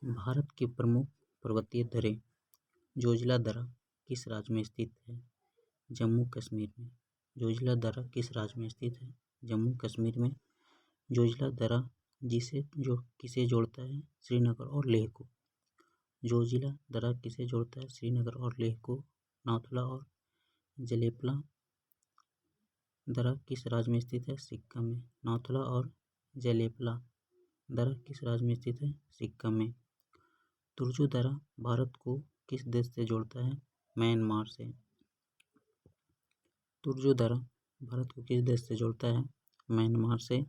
भारत की प्रमुख पर्वतीय दरें जोजिला दर्रा किस राज्य में स्थित है? जम्मू कश्मीर में। जोजिला दर्रा किस राज्य में स्थित है? जम्मू कश्मीर में। जोजिला दर्रा किसे जोड़ता है? श्रीनगर और लेह को। जोजिला दर्रा किसे जोड़ता है? श्रीनगर और लेह को। नाथुला और जलेपला दर्रा किस राज्य में स्थित है? सिक्किम में। नाथुला और जलेपला दर्रा किस राज्य में स्थित है? सिक्किम में। तुर्जु दर्रा भारत को किस देश से जोड़ता है? म्यांमार से। तुर्जु दर्रा भारत को किस देश से जोड़ता है? म्यांमार से।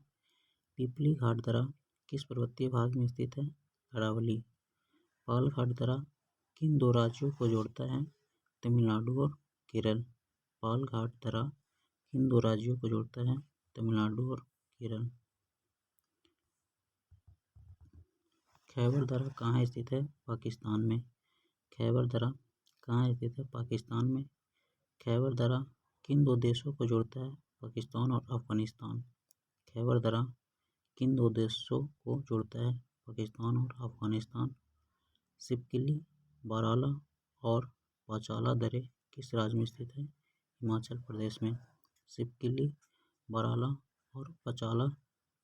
पिपली घाट दर्रा किस पर्वतीय भाग में स्थित है? अरावली। पाल घाट दर्रा किन दो राज्यों को जोड़ता है? तमिलनाडु और केरल। पाल घाट दर्रा किन दो राज्यों को जोड़ता है? तमिलनाडु और केरल। खैबर दर्रा कहाँ स्थित है? पाकिस्तान में। खैबर दर्रा कहाँ स्थित है? पाकिस्तान में। खैबर दर्रा किन दो देशों को जोड़ता है? पाकिस्तान और अफगानिस्तान। खैबर दर्रा किन दो देशों को जोड़ता है? पाकिस्तान और अफगानिस्तान। सिपकिली, बाराला और पाचाला दर्रे किस राज्य में स्थित है? हिमाचल प्रदेश में। सिपकिली, बाराला और पाचाला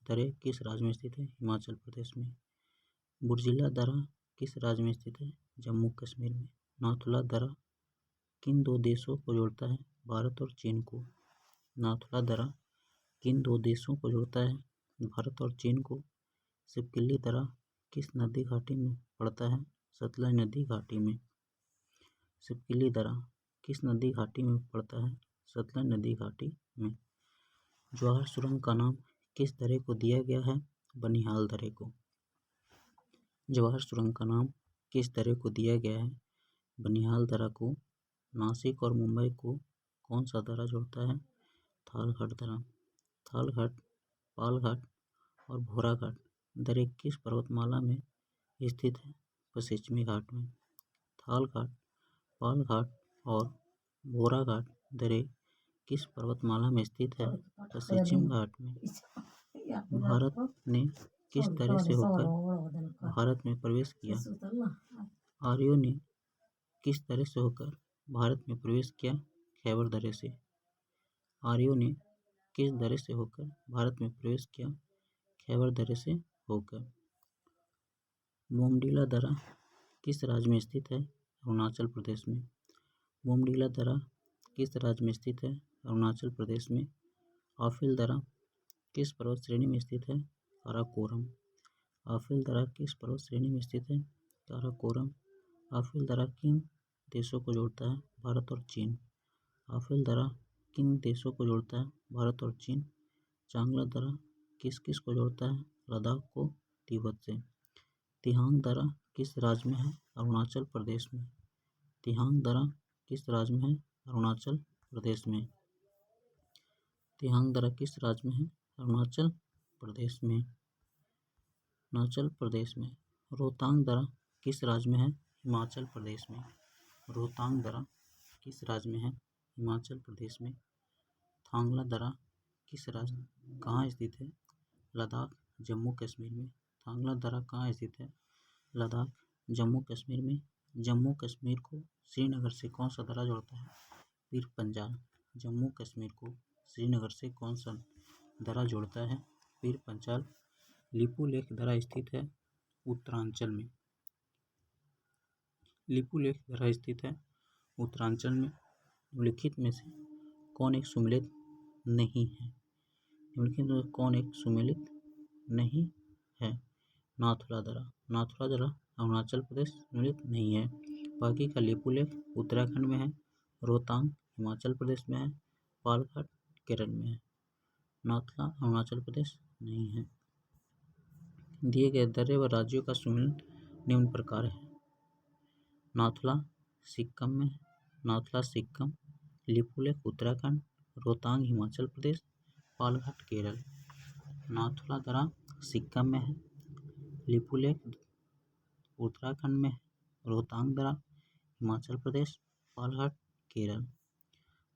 दर्रे किस राज्य में स्थित है? हिमाचल प्रदेश में। बुर्जिला दर्रा किस राज्य में स्थित है? जम्मू कश्मीर में। नाथुला दर्रा किन दो देशों को जोड़ता है? भारत और चीन को। नाथुला दर्रा किन दो देशों को जोड़ता है? भारत और चीन को। सिपकिली दर्रा किस नदी घाटी में पड़ता है? सतलज नदी घाटी में। सिपकिली दर्रा किस नदी घाटी में पड़ता है? सतलज नदी घाटी में। जवाहर सुरंग का नाम किस दर्रे को दिया गया है? बनिहाल दर्रे को। जवाहर सुरंग का नाम किस दर्रे को दिया गया है? बनिहाल दर्रा को। नासिक और मुंबई को कौन सा दर्रा जोड़ता है? थालघाट दर्रा। थालघाट, पालघाट और भोराघाट दर्रे किस पर्वतमाला में स्थित है? पश्चिमी घाट में। थालघाट, पालघाट और भोराघाट दर्रे किस पर्वतमाला में स्थित है? पश्चिम घाट में। भारत ने किस दर्रे से होकर भारत में प्रवेश किया? आर्यों ने किस दर्रे से होकर भारत में प्रवेश किया? खैबर दर्रे से। आर्यों ने किस दर्रे से होकर भारत में प्रवेश किया? खैबर दर्रे से होकर। बोमडीला दर्रा किस राज्य में स्थित है? अरुणाचल प्रदेश में। बोमडीला दर्रा किस राज्य में स्थित है? अरुणाचल प्रदेश में। आफिल दर्रा किस पर्वत श्रेणी में स्थित है? काराकोरम। आफिल दर्रा किस पर्वत श्रेणी में स्थित है? काराकोरम। आफिल दर्रा किन देशों को जोड़ता है? भारत और चीन। आफिल दर्रा किन देशों को जोड़ता है? भारत और चीन। चांगला दर्रा किस किस को जोड़ता है? लद्दाख को तिब्बत से। तिहांग दर्रा किस राज्य में है? अरुणाचल प्रदेश में। तिहांग दर्रा किस राज्य में है? अरुणाचल प्रदेश में। तिहांग दर्रा किस राज्य में है? अरुणाचल प्रदेश में। अरुणाचल प्रदेश में। रोहतांग दर्रा किस राज्य में है? हिमाचल प्रदेश में। रोहतांग दर्रा किस राज्य में है? हिमाचल प्रदेश में। थांगला दर्रा किस राज्य कहाँ स्थित है? लद्दाख, जम्मू कश्मीर में। थांगला दर्रा कहाँ स्थित है? लद्दाख, जम्मू कश्मीर में। जम्मू कश्मीर को श्रीनगर से कौन सा दर्रा जोड़ता है? पीर पंजाल। जम्मू कश्मीर को श्रीनगर से कौन सा दर्रा जोड़ता है? पीर पंजाल। लिपुलेख दर्रा स्थित है उत्तरांचल में। लिपुलेख दर्रा स्थित है उत्तरांचल में। निम्नलिखित में से कौन एक सुमेलित नहीं है? निम्नलिखित में कौन एक सुमेलित नहीं है? नाथुला दर्रा। नाथुला दर्रा अरुणाचल प्रदेश सुमेलित नहीं है। बाकी का लिपुलेख उत्तराखंड में है। रोहतांग हिमाचल प्रदेश में है। पालघाट केरल में है। नाथुला अरुणाचल प्रदेश नहीं है। दिए गए दर्रे व राज्यों का सुमेलन निम्न प्रकार है। नाथुला सिक्किम में। नाथुला सिक्किम। लिपुलेख उत्तराखंड। रोहतांग हिमाचल प्रदेश। पालघाट केरल। नाथुला दर्रा सिक्किम में है। लिपुलेख उत्तराखंड में है। रोहतांग दर्रा हिमाचल प्रदेश। पालघाट केरल।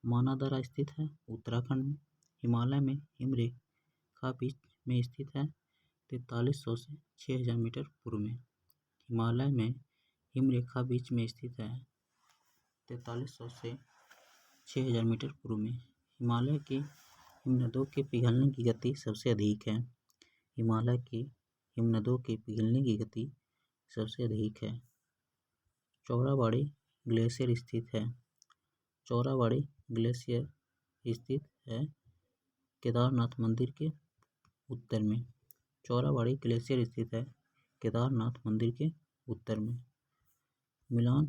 माना दर्रा स्थित है उत्तराखंड में। हिमालय में हिमरेखा बीच में स्थित है 4300 से 6000 मीटर पूर्व में। हिमालय में हिमरेखा बीच में स्थित है। 4300 से 6000 मीटर पूर्व में। हिमालय की हिमनदों के पिघलने की गति सबसे अधिक है। हिमालय की हिमनदों के पिघलने की गति सबसे अधिक है। चौराबाड़ी ग्लेशियर स्थित है। चौराबाड़ी ग्लेशियर स्थित है केदारनाथ मंदिर के उत्तर में। चौराबाड़ी ग्लेशियर स्थित है केदारनाथ मंदिर के उत्तर में। मिलान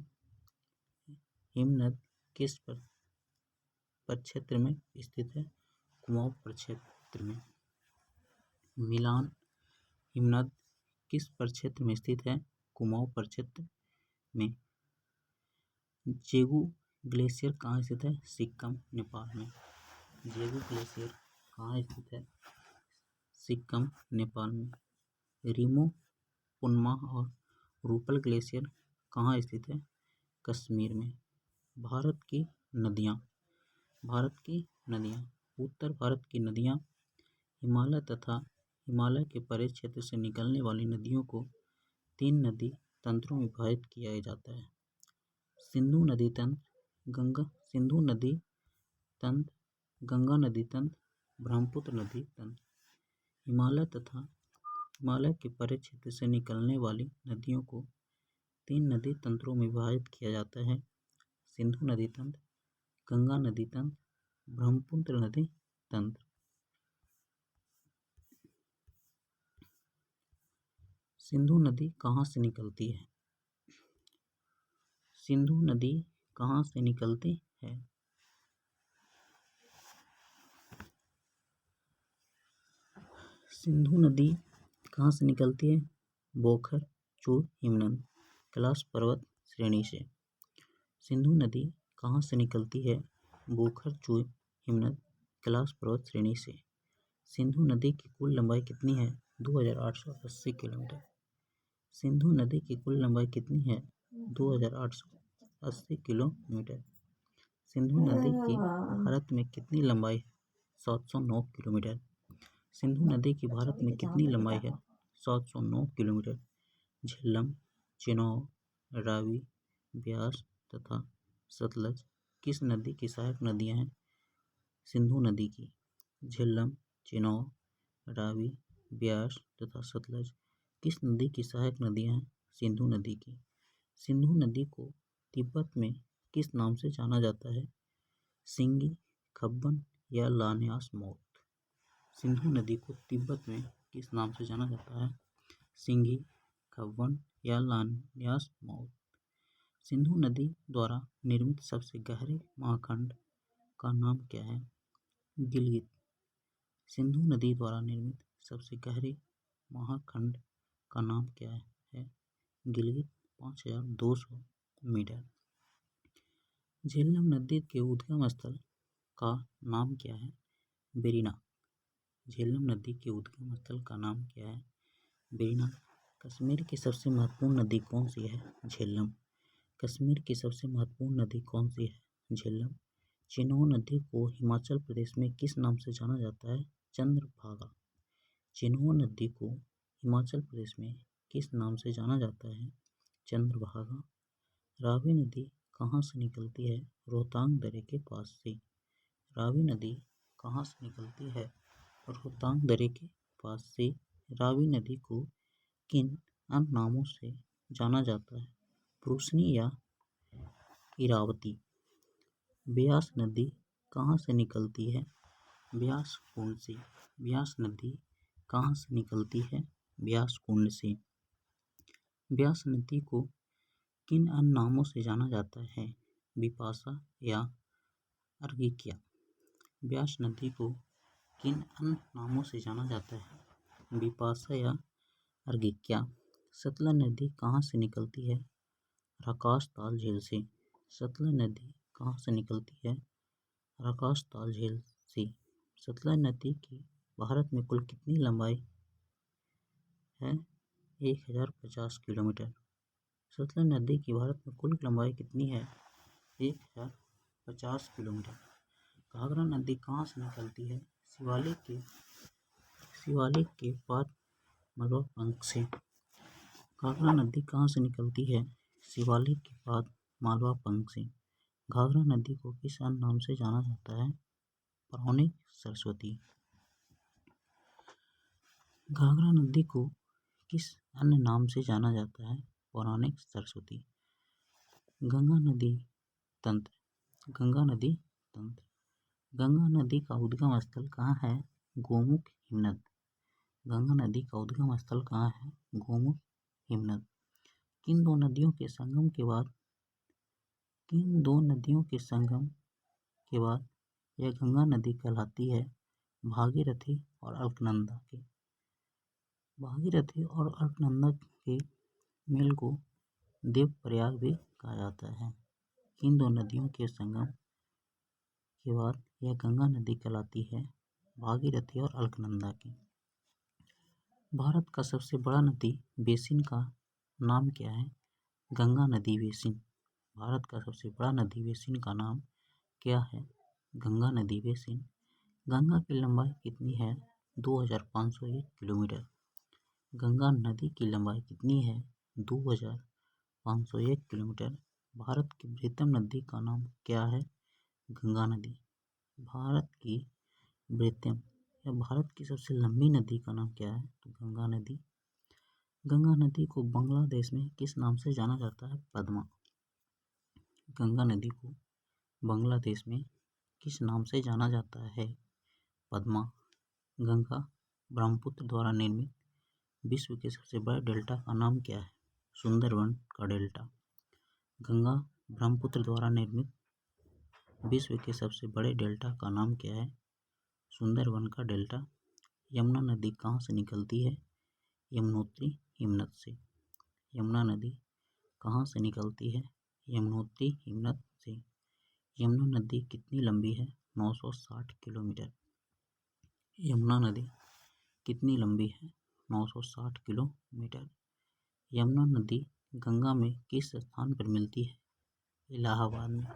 हिमनद किस प्रक्षेत्र में स्थित है? कुमाऊं प्रक्षेत्र में। मिलान हिमनद किस प्रक्षेत्र में स्थित है? कुमाऊं प्रक्षेत्र में। जेगू ग्लेशियर कहाँ स्थित है? सिक्किम, नेपाल में। जेगू ग्लेशियर कहाँ स्थित है? सिक्किम, नेपाल में। रीमो, पुनमा और रूपल ग्लेशियर कहाँ स्थित है? कश्मीर में। भारत की नदियाँ। भारत की नदियाँ। उत्तर भारत की नदियाँ हिमालय तथा हिमालय के परे क्षेत्र से निकलने वाली नदियों को 3 नदी तंत्रों में विभाजित किया जाता है। सिंधु नदी तंत्र, सिंधु नदी तंत्र, गंगा नदी तंत्र, ब्रह्मपुत्र नदी तंत्र। हिमालय तथा हिमालय के परे क्षेत्र से निकलने वाली नदियों को 3 नदी तंत्रों में विभाजित किया जाता है। सिंधु नदी तंत्र, गंगा नदी तंत्र, ब्रह्मपुत्र नदी तंत्र। सिंधु नदी कहाँ से निकलती है? सिंधु नदी कहाँ से निकलती है? सिंधु नदी कहाँ से निकलती है? बोखर चू हिमनद कैलाश पर्वत श्रेणी से। सिंधु नदी कहाँ से निकलती है? बोखर चू हिमनद कैलाश पर्वत श्रेणी से। सिंधु नदी की कुल लंबाई कितनी है? 2880 किलोमीटर। सिंधु नदी की कुल लंबाई कितनी है? 2880 किलोमीटर। सिंधु नदी की भारत में कितनी लंबाई है? 709 किलोमीटर। सिंधु नदी की भारत में कितनी लंबाई है? 709 किलोमीटर। झेलम, चेनाब, रावी, ब्यास तथा सतलज किस नदी की सहायक नदियां हैं? सिंधु नदी की। झेलम, चेनाब, रावी, ब्यास तथा सतलज किस नदी की सहायक नदियां हैं? सिंधु नदी की। सिंधु नदी को तिब्बत में किस नाम से जाना जाता है? सिंगी, खब्बन या लान्यास मौत। सिंधु नदी को तिब्बत में किस नाम से जाना जाता है? सिंगी, खब्बन या लान्यास मौत। सिंधु नदी द्वारा निर्मित सबसे गहरे महाखंड का नाम क्या है? गिलगित। सिंधु नदी द्वारा निर्मित सबसे गहरे महाखंड का नाम क्या है? गिलगित। 5200 मीटर। झेलम नदी के उद्गम स्थल का नाम क्या है? वेरिनाग। झेलम नदी के उद्गम स्थल का नाम क्या है? वेरिनाग। कश्मीर की सबसे महत्वपूर्ण नदी कौन सी है? झेलम। कश्मीर की सबसे महत्वपूर्ण नदी कौन सी है? झेलम। चिनाब नदी को हिमाचल प्रदेश में किस नाम से जाना जाता है? चंद्रभागा। चिनाब नदी को हिमाचल प्रदेश में किस नाम से जाना जाता है? चंद्रभागा। रावी नदी कहाँ से निकलती है? रोहतांग दर्रे के पास से। रावी नदी कहाँ से निकलती है? रोहतांग दर्रे के पास से। रावी नदी को किन अन्य नामों से जाना जाता है? पुरुषनी या इरावती। ब्यास नदी कहाँ से निकलती है? ब्यास कुंड से। ब्यास नदी कहाँ से निकलती है? ब्यास कुंड से। ब्यास नदी को किन अन्य नामों से जाना जाता है? बिपाशा या अर्घिक्या। ब्यास नदी को किन अन्य नामों से जाना जाता है? बिपाशा या अर्घिक्या। सतलज नदी कहाँ से निकलती है? राकासताल झील से। सतलज नदी कहाँ से निकलती है? राकासताल झील से। सतलज नदी की भारत में कुल कितनी लंबाई है? 1050 किलोमीटर। सतलज नदी की भारत में कुल लंबाई कितनी है? 1050 किलोमीटर। घाघरा नदी कहाँ से निकलती है? शिवालिक के पाद मलबा पंख से। घाघरा नदी कहाँ से निकलती है? शिवालिक के बाद मालवा पंख से। घाघरा नदी को किस अन्य नाम से जाना जाता है? पौराणिक सरस्वती। घाघरा नदी को किस अन्य नाम से जाना जाता है? पौराणिक सरस्वती। गंगा नदी तंत्र। गंगा नदी तंत्र। गंगा नदी का उद्गम स्थल कहाँ है? गोमुख हिमनद। गंगा नदी का उद्गम स्थल कहाँ है? गोमुख हिमनद। किन दो नदियों के संगम के बाद यह गंगा नदी कहलाती है? भागीरथी और अलकनंदा के। भागीरथी और अलकनंदा के मेल को देवप्रयाग भी कहा जाता है। इन दो नदियों के संगम के बाद यह गंगा नदी कहलाती है? भागीरथी और अलकनंदा की। भारत का सबसे बड़ा नदी बेसिन का नाम क्या है? गंगा नदी बेसिन। भारत का सबसे बड़ा नदी बेसिन का नाम क्या है? गंगा नदी बेसिन। गंगा की लंबाई कितनी है? 2501 किलोमीटर। गंगा नदी की लंबाई कितनी है? 2501 किलोमीटर। भारत की बृहत्तम नदी का नाम क्या है? गंगा नदी। भारत की बृहत्तम या भारत की सबसे लंबी नदी का नाम क्या है? तो गंगा नदी। गंगा नदी को बांग्लादेश में किस नाम से जाना जाता है? पद्मा। गंगा नदी को बांग्लादेश में किस नाम से जाना जाता है? पद्मा। गंगा ब्रह्मपुत्र द्वारा निर्मित विश्व के सबसे बड़े डेल्टा का नाम क्या है? सुंदरवन का डेल्टा। गंगा ब्रह्मपुत्र द्वारा निर्मित विश्व के सबसे बड़े डेल्टा का नाम क्या है? सुंदरवन का डेल्टा। यमुना नदी कहाँ से निकलती है? यमुनोत्री हिमनद से। यमुना नदी कहाँ से निकलती है? यमुनोत्री हिमनद से। यमुना नदी कितनी लंबी है? 960 किलोमीटर। यमुना नदी कितनी लंबी है? 960 किलोमीटर। यमुना नदी गंगा में किस स्थान पर मिलती है? इलाहाबाद में।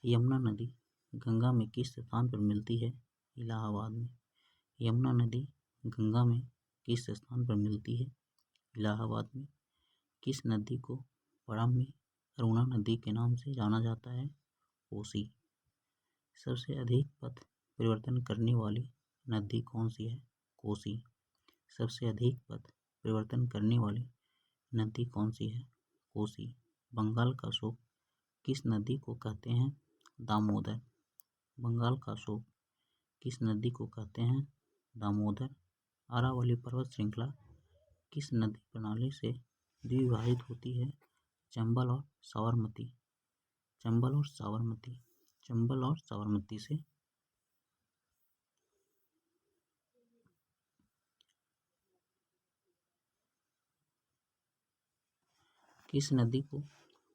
यमुना नदी गंगा में किस स्थान पर मिलती है? इलाहाबाद में। यमुना नदी गंगा में किस स्थान पर मिलती है? इलाहाबाद में। किस नदी को पड़म में अरुणा नदी के नाम से जाना जाता है? कोसी। सबसे अधिक पथ परिवर्तन करने वाली नदी कौन सी है? कोसी। सबसे अधिक पथ परिवर्तन करने वाली नदी कौन सी है? कोसी। बंगाल का अशोक किस नदी को कहते हैं? दामोदर। बंगाल का अशोक किस नदी को कहते हैं? दामोदर। अरावली पर्वत श्रृंखला किस नदी प्रणाली से द्विभाजित होती है? चंबल और साबरमती। चंबल और साबरमती। चंबल और साबरमती से। किस नदी को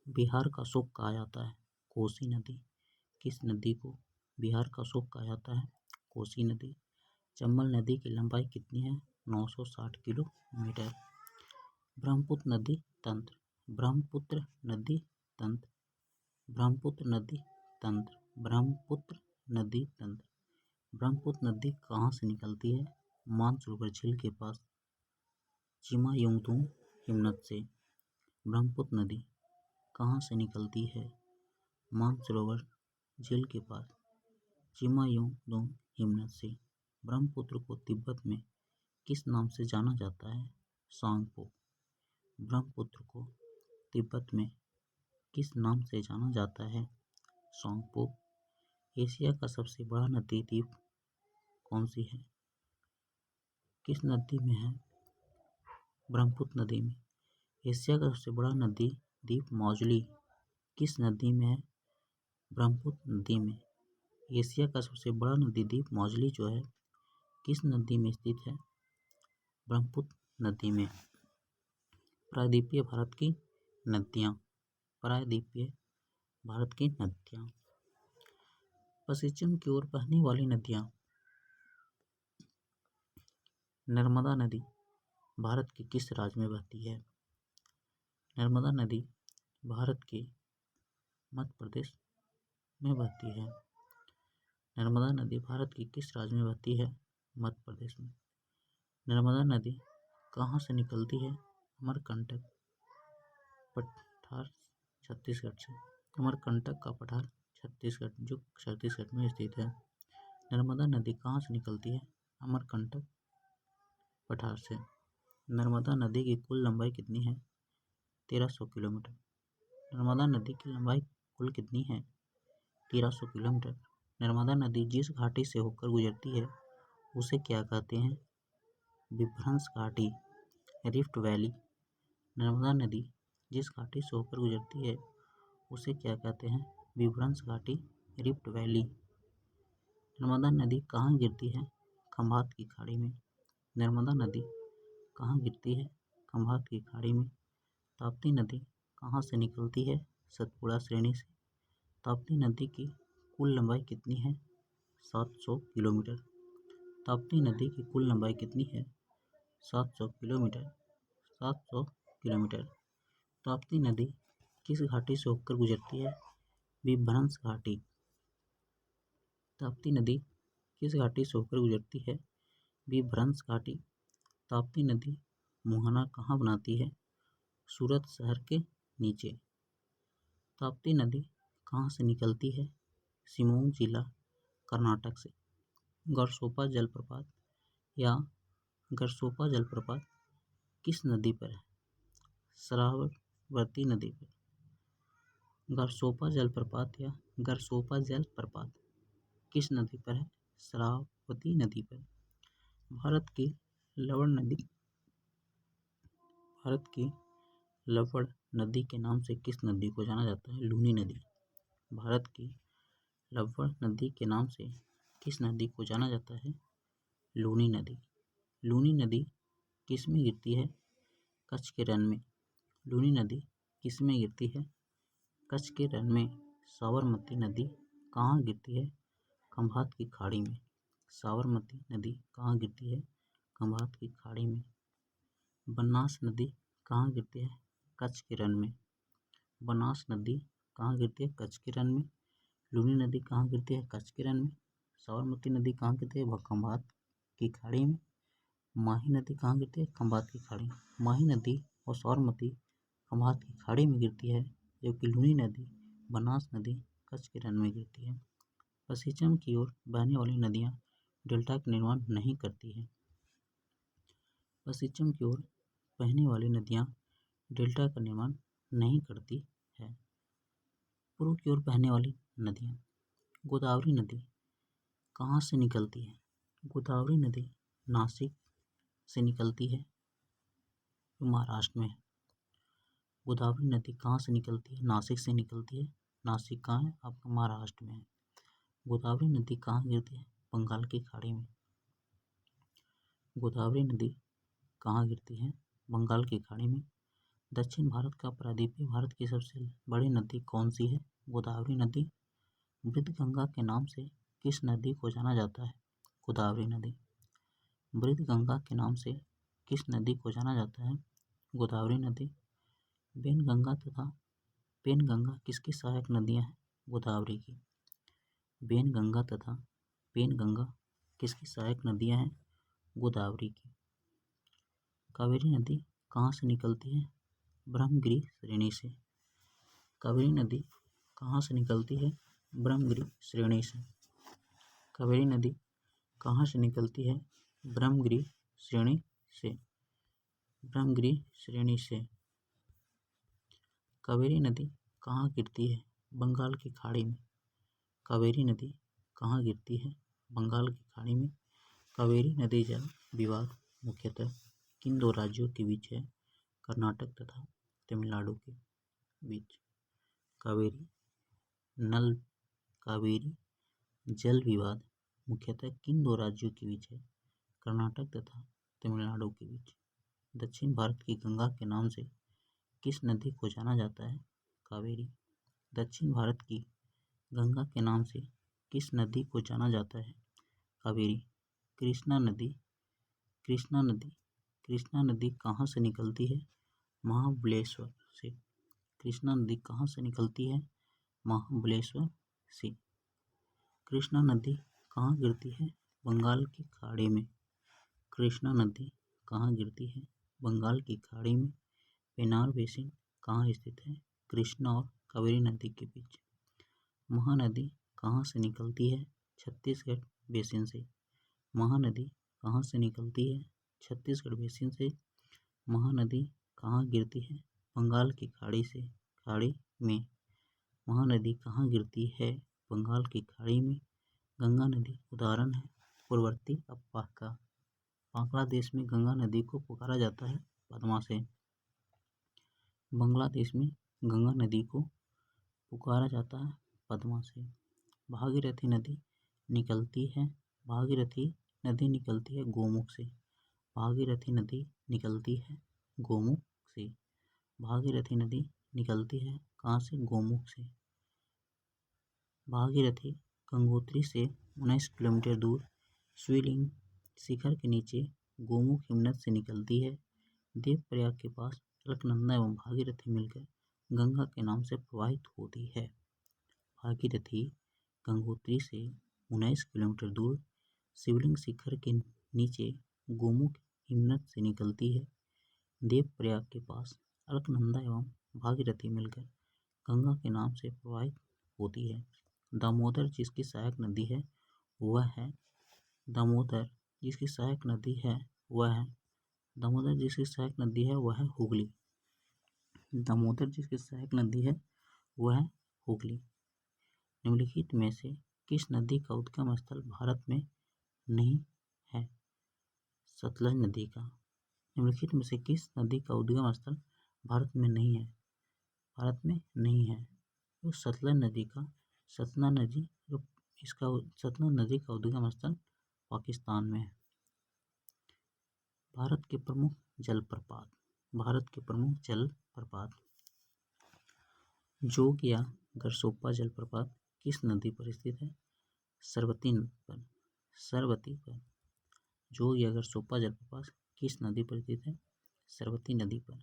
बिहार का अशोक कहा जाता है? कोसी नदी। किस नदी को बिहार का अशोक कहा जाता है? कोसी नदी। चंबल नदी की लंबाई कितनी है? 960 किलोमीटर। ब्रह्मपुत्र नदी तंत्र। ब्रह्मपुत्र नदी तंत्र। ब्रह्मपुत्र नदी तंत्र। ब्रह्मपुत्र नदी तंत्र। ब्रह्मपुत्र नदी कहाँ से निकलती है? मानसरोवर झील के पास चिमायुंगतुंग हिमनद से। ब्रह्मपुत्र नदी कहाँ से निकलती है? मानसरोवर झील के पास चिमायुंगतुंग हिमनद से। ब्रह्मपुत्र को तिब्बत में किस नाम से जाना जाता है? सांगपो। ब्रह्मपुत्र को तिब्बत में किस नाम से जाना जाता है? सांगपो। एशिया का सबसे बड़ा नदी द्वीप कौन सी है? किस नदी में है? ब्रह्मपुत्र नदी में। एशिया का सबसे बड़ा नदी द्वीप मौजली किस नदी में है? ब्रह्मपुत्र नदी में। एशिया का सबसे बड़ा नदी द्वीप मौजली जो है किस नदी में स्थित है? ब्रह्मपुत्र नदी में। प्रायद्वीपीय भारत की नदियाँ। प्रायद्वीपीय भारत की नदियाँ। पश्चिम की ओर बहने वाली नदियाँ। नर्मदा नदी भारत के किस राज्य में बहती है? नर्मदा नदी भारत के मध्य प्रदेश में बहती है। नर्मदा नदी भारत के किस राज्य में बहती है? मध्य प्रदेश में। नर्मदा नदी कहाँ से निकलती है? अमरकंटक पठार छत्तीसगढ़ से। अमरकंटक का पठार छत्तीसगढ़, जो छत्तीसगढ़ में स्थित है। नर्मदा नदी कहाँ से निकलती है? अमरकंटक पठार से। नर्मदा नदी की कुल लंबाई कितनी है? 1300 किलोमीटर। नर्मदा नदी की लंबाई कुल कितनी है? 1300 किलोमीटर। नर्मदा नदी जिस घाटी से होकर गुजरती है उसे क्या कहते हैं? विभ्रंश घाटी, रिफ्ट वैली। नर्मदा नदी जिस घाटी से होकर गुजरती है उसे क्या कहते हैं? विभ्रंश घाटी, रिफ्ट वैली। नर्मदा नदी कहाँ गिरती है? खंभात की खाड़ी में। नर्मदा नदी कहाँ गिरती है? खंभात की खाड़ी में। ताप्ती नदी कहाँ से निकलती है? सतपुड़ा श्रेणी से। ताप्ती नदी की कुल लंबाई कितनी है? 700 किलोमीटर। ताप्ती नदी की कुल लंबाई कितनी है? 700 किलोमीटर। 700 किलोमीटर। ताप्ती नदी किस घाटी से होकर गुजरती है? विभ्रंश घाटी। ताप्ती नदी किस घाटी से होकर गुजरती है? विभ्रंश घाटी। ताप्ती नदी मुहाना कहाँ बनाती है? सूरत शहर के नीचे। ताप्ती नदी कहाँ से निकलती है? शिमोग जिला, कर्नाटक से। गरसोपा जलप्रपात या गरसोपा जलप्रपात किस नदी पर है? शरावती नदी पर। गरसोपा जलप्रपात या गरसोपा जलप्रपात किस नदी पर है? शरावती नदी पर। भारत की लवण नदी के नाम से किस नदी को जाना जाता है? लूनी नदी। भारत की लवण नदी के नाम से किस नदी को जाना जाता है? लूनी नदी। लूनी नदी किस में गिरती है? कच्छ के रण में। लूनी नदी किस में गिरती है? कच्छ के रण में। साबरमती नदी कहाँ गिरती है? खंभात की खाड़ी में। साबरमती नदी कहाँ गिरती है? खंभात की खाड़ी में। बनास नदी कहाँ गिरती है? कच्छ के रण में। बनास नदी कहाँ गिरती है? कच्छ के रण में। लूनी नदी कहाँ गिरती है? कच्छ के रण में। साबरमती नदी कहाँ गिरती है? खंभात की खाड़ी में। माही नदी कहाँ गिरती है? खंभात की खाड़ी। माही नदी और साबरमती खंभात की खाड़ी में गिरती है, जबकि लूनी नदी, बनास नदी कच्छ के रण में गिरती है। पश्चिम की ओर बहने वाली नदियाँ डेल्टा का निर्माण नहीं करती है। पश्चिम की ओर बहने वाली नदियाँ डेल्टा का निर्माण नहीं करती है। पूर्व की ओर बहने वाली नदियाँ। गोदावरी नदी कहाँ से निकलती है? गोदावरी नदी नासिक से निकलती है, जो महाराष्ट्र में है। गोदावरी नदी कहाँ से निकलती है? नासिक से निकलती है। नासिक कहाँ है? आपका महाराष्ट्र में है। गोदावरी नदी कहाँ गिरती है? बंगाल की खाड़ी में। गोदावरी नदी कहाँ गिरती है? बंगाल की खाड़ी में। दक्षिण भारत का प्रायद्वीपीय भारत की सबसे बड़ी नदी कौन सी है? गोदावरी नदी। वृद्धगंगा के नाम से किस नदी को जाना जाता है? गोदावरी नदी। वृद्धगंगा के नाम से किस नदी को जाना जाता है? गोदावरी नदी। पेनगंगा किसकी सहायक नदियाँ हैं? गोदावरी की। पेनगंगा तथा पेनगंगा किसकी सहायक नदियाँ हैं? गोदावरी की। कावेरी नदी कहाँ से निकलती है? ब्रह्मगिरि श्रेणी से। कावेरी नदी कहाँ से निकलती है? ब्रह्मगिरि श्रेणी से। कावेरी नदी कहाँ से निकलती है? ब्रह्मगिरि श्रेणी से। ब्रह्मगिरि श्रेणी से। कावेरी नदी कहाँ गिरती है? बंगाल की खाड़ी में। कावेरी नदी कहाँ गिरती है? बंगाल की खाड़ी में। कावेरी नदी जल विवाद मुख्यतः किन दो राज्यों के बीच है? कर्नाटक तथा तमिलनाडु के बीच। कावेरी जल विवाद मुख्यतः किन दो राज्यों के बीच है? कर्नाटक तथा तमिलनाडु के बीच। दक्षिण भारत की गंगा के नाम से किस नदी को जाना जाता है? कावेरी। दक्षिण भारत की गंगा के नाम से किस नदी को जाना जाता है? कावेरी। कृष्णा नदी कृष्णा नदी कहाँ से निकलती है? महाबलेश्वर से। कृष्णा नदी कहाँ से निकलती है? महाबलेश्वर से। कृष्णा नदी कहाँ गिरती है? बंगाल की खाड़ी में। कृष्णा नदी कहाँ गिरती है? बंगाल की खाड़ी में। पेनार बेसिन कहाँ स्थित है? कृष्णा और कावेरी नदी के बीच। महानदी कहाँ से निकलती है? छत्तीसगढ़ बेसिन से। महानदी कहाँ से निकलती है? छत्तीसगढ़ बेसिन से। महानदी कहाँ गिरती है? बंगाल की खाड़ी में। महानदी कहाँ गिरती है? बंगाल की खाड़ी में। गंगा नदी उदाहरण है पूर्ववर्ती अपवाह का। बांग्लादेश में गंगा नदी को पुकारा जाता है पद्मा से। बांग्लादेश में गंगा नदी को पुकारा जाता है पद्मा से। भागीरथी नदी निकलती है गोमुख से। भागीरथी नदी निकलती है गोमुख से। भागीरथी नदी निकलती है कहाँ से? गोमुख से। भागीरथी गंगोत्री से 19 किलोमीटर दूर शिवलिंग शिखर के नीचे गोमुख हिमनद से निकलती है। देवप्रयाग के पास अलकनंदा एवं भागीरथी मिलकर गंगा के नाम से प्रवाहित होती है। भागीरथी गंगोत्री से 19 किलोमीटर दूर शिवलिंग शिखर के नीचे गोमुख हिमनद से निकलती है। देवप्रयाग के पास अलकनंदा एवं भागीरथी मिलकर गंगा के नाम से प्रवाहित होती है। दामोदर जिसकी सहायक नदी है वह है दामोदर जिसकी सहायक नदी है वह है हुगली। दामोदर जिसकी सहायक नदी है वह है हुगली। निम्नलिखित में से किस नदी का उद्गम स्थल भारत में नहीं है? सतलज नदी का। निम्नलिखित में से किस नदी का उद्गम स्थल भारत में नहीं है? तो सतलज नदी का सतना नदी का उद्गम स्थल पाकिस्तान में है। भारत के प्रमुख जलप्रपात। जोग या गरसोप्पा जलप्रपात किस नदी पर स्थित है? सरवती पर। जोग या गरसोप्पा जलप्रपात किस नदी पर स्थित है? सरवती नदी पर।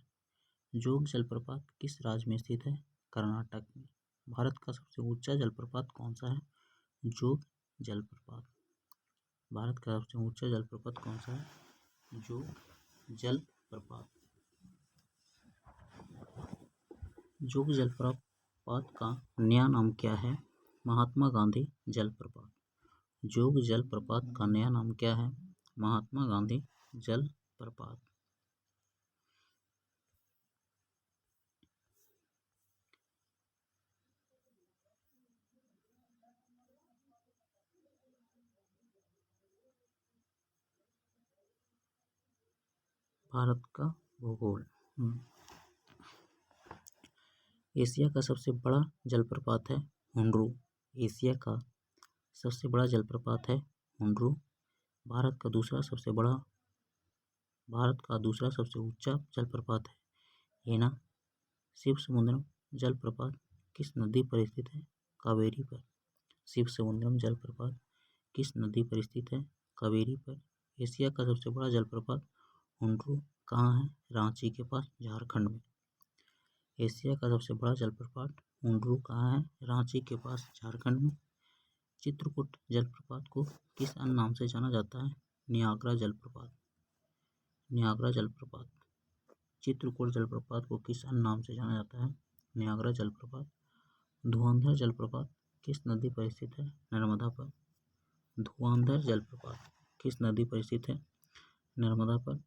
जोग जलप्रपात किस राज्य में स्थित है? कर्नाटक में। भारत का सबसे ऊंचा जलप्रपात कौन सा है? जोग जलप्रपात। भारत का सबसे ऊंचा जलप्रपात कौन सा है? जोग जलप्रपात। जोग जलप्रपात का नया नाम क्या है? महात्मा गांधी जलप्रपात। जोग जलप्रपात का नया नाम क्या है? महात्मा गांधी जलप्रपात। भारत का भूगोल। एशिया का सबसे बड़ा जलप्रपात है हुंड्रू। एशिया का सबसे बड़ा जलप्रपात है हुंड्रू। भारत का दूसरा सबसे ऊंचा जलप्रपात है हेना। शिवसमुद्रम जलप्रपात किस नदी पर स्थित है? कावेरी पर। शिवसमुद्रम जलप्रपात किस नदी पर स्थित है? कावेरी पर। एशिया का सबसे बड़ा जलप्रपात हुंड्रू कहाँ है? रांची के पास झारखंड में। एशिया का सबसे बड़ा जलप्रपात हुंड्रू कहाँ है? रांची के पास झारखंड में। चित्रकूट जलप्रपात को किस अन्य नाम से जाना जाता है? नियाग्रा जलप्रपात। चित्रकूट जलप्रपात को किस अन्य नाम से जाना जाता है? नियाग्रा जलप्रपात। धुआंधार जलप्रपात किस नदी पर स्थित है? नर्मदा पर। धुआंधार जलप्रपात किस नदी पर स्थित है? नर्मदा पर।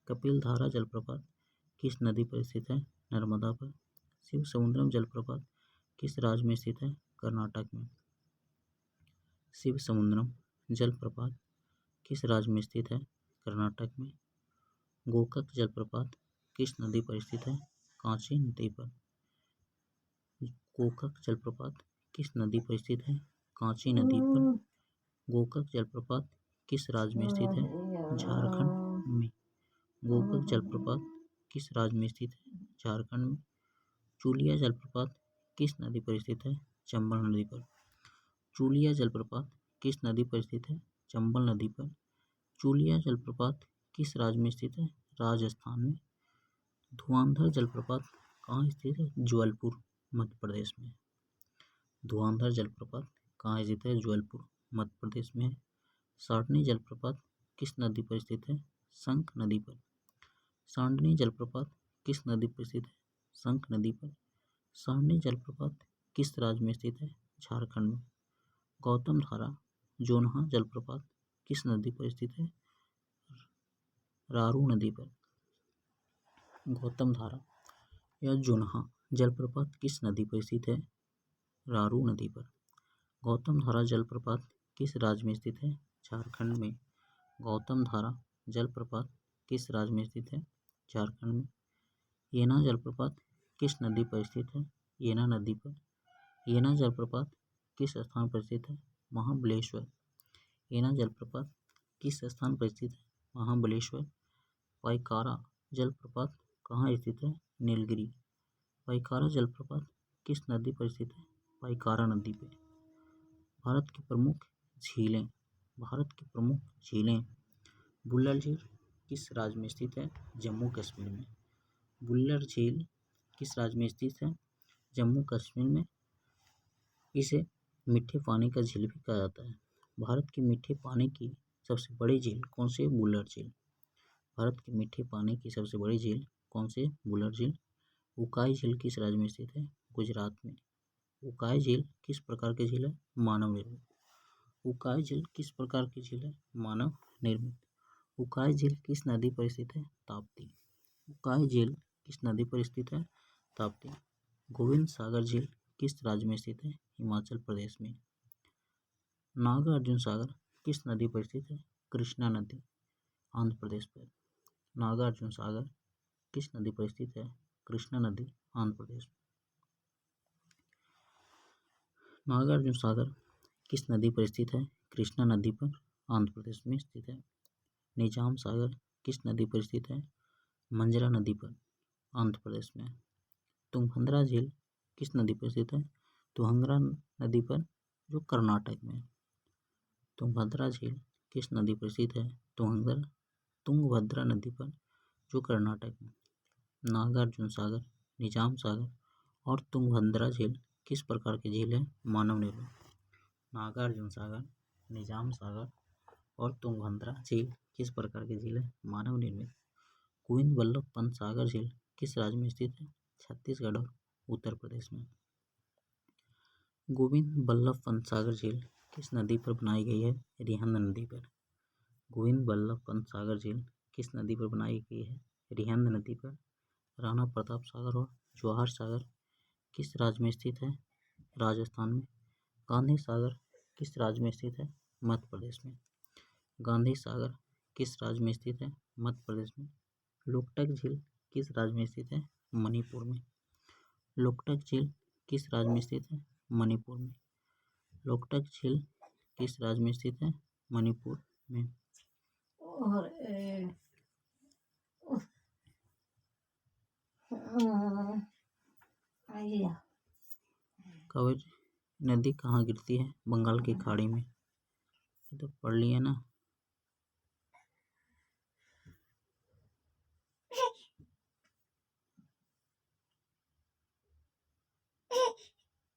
कपिलधारा जलप्रपात किस नदी पर स्थित है? नर्मदा पर। शिवसमुद्रम जलप्रपात किस राज्य में स्थित है? कर्नाटक में। शिवसमुद्रम जलप्रपात किस राज्य में स्थित है? कर्नाटक में। गोकक जलप्रपात किस नदी पर स्थित है? कांची नदी पर। गोकक जलप्रपात किस नदी पर स्थित है? कांची नदी पर। गोकक जलप्रपात किस राज्य में स्थित है? झारखंड में। गोकक जलप्रपात किस राज्य में स्थित है? झारखंड में। चूलिया जलप्रपात किस नदी पर स्थित है? चंबल नदी पर। चूलिया जलप्रपात किस नदी पर स्थित है? चंबल नदी पर। चूलिया जलप्रपात किस राज्य में स्थित है? राजस्थान में। धुआंधार जलप्रपात कहाँ स्थित है? जबलपुर मध्य प्रदेश में। धुआंधार जलप्रपात कहाँ स्थित है? जबलपुर मध्य प्रदेश में। सांडनी जलप्रपात किस नदी पर स्थित है? शंख नदी पर। सांडनी जलप्रपात किस नदी पर स्थित है? शंख नदी पर। सारणी जलप्रपात किस राज्य में स्थित है? झारखंड में। गौतम धारा जोनहा जलप्रपात किस नदी पर स्थित है? रारू नदी पर। गौतम धारा या जोनहा जलप्रपात किस नदी पर स्थित है? रारू नदी पर। गौतम धारा जलप्रपात किस राज्य में स्थित है? झारखंड में। गौतम धारा जलप्रपात किस राज्य में स्थित है? झारखंड में। येना जलप्रपात किस नदी पर स्थित है? येना नदी पर। येना जलप्रपात किस स्थान पर स्थित है? महाबलेश्वर। येना जलप्रपात किस स्थान पर स्थित है? महाबलेश्वर। पाइकारा जलप्रपात कहाँ स्थित है? नीलगिरी। पाइकारा जलप्रपात किस नदी पर स्थित है? पाइकारा नदी पे। भारत की प्रमुख झीलें। भारत की प्रमुख झीलें। बुल्लर झील किस राज्य में स्थित है? जम्मू कश्मीर में। बुल्लर झील किस राज्य में स्थित है? जम्मू कश्मीर में। इसे मीठे पानी का झील भी कहा जाता है। भारत की मीठे पानी की सबसे बड़ी झील कौन सी है? बुल्लर झील। भारत की मीठे पानी की सबसे बड़ी झील कौन सी है? बुल्लर झील। उकाई झील किस राज्य में स्थित है? गुजरात में। उकाई झील किस प्रकार की झील है? मानव निर्मित। उकाई झील किस प्रकार की झील है? मानव निर्मित। उकाई झील किस नदी पर स्थित है? ताप्ती। उकाई झील किस नदी पर स्थित है? ताप्ती। गोविंद सागर झील किस राज्य में स्थित है? हिमाचल प्रदेश में। नागार्जुन सागर किस नदी पर स्थित है? कृष्णा नदी, आंध्र प्रदेश पर। नागार्जुन सागर किस नदी पर स्थित है? कृष्णा नदी, आंध्र प्रदेश। नागार्जुन सागर किस नदी पर स्थित है? कृष्णा नदी पर, आंध्र प्रदेश में स्थित है। निजाम सागर किस नदी पर स्थित है? मंजरा नदी पर, आंध्र प्रदेश में। तुंगभद्रा झील किस नदी पर स्थित है? तुंगभद्रा नदी पर, जो कर्नाटक में। तुंगभद्रा झील किस नदी पर स्थित है? तुंगभद्रा नदी पर, जो कर्नाटक में। नागार्जुन सागर, निजाम सागर और तुंगभद्रा झील किस प्रकार की झील है? मानव निर्मित। नागार्जुन सागर, निजाम सागर और तुंगभद्रा झील किस प्रकार की झील है? मानव निर्मित। गोविंद बल्लभ पंत सागर झील किस राज्य में स्थित है? छत्तीसगढ़ और उत्तर प्रदेश में। गोविंद बल्लभ पंत सागर झील किस नदी पर बनाई गई है? रिहंद नदी पर। गोविंद बल्लभ पंत सागर झील किस नदी पर बनाई गई है? रिहंद नदी पर। राणा प्रताप सागर और जवाहर सागर किस राज्य में स्थित है? राजस्थान में। गांधी सागर किस राज्य में स्थित है? मध्य प्रदेश में। गांधी सागर किस राज्य में स्थित है? मध्य प्रदेश में। लोकटक झील किस राज्य में स्थित है? मणिपुर में। लोकटक झील किस राज्य में स्थित है? मणिपुर में। लोकटक झील किस राज्य में स्थित है? मणिपुर में। कावेरी नदी कहाँ गिरती है? बंगाल की खाड़ी में। ये तो पढ़ लिया ना।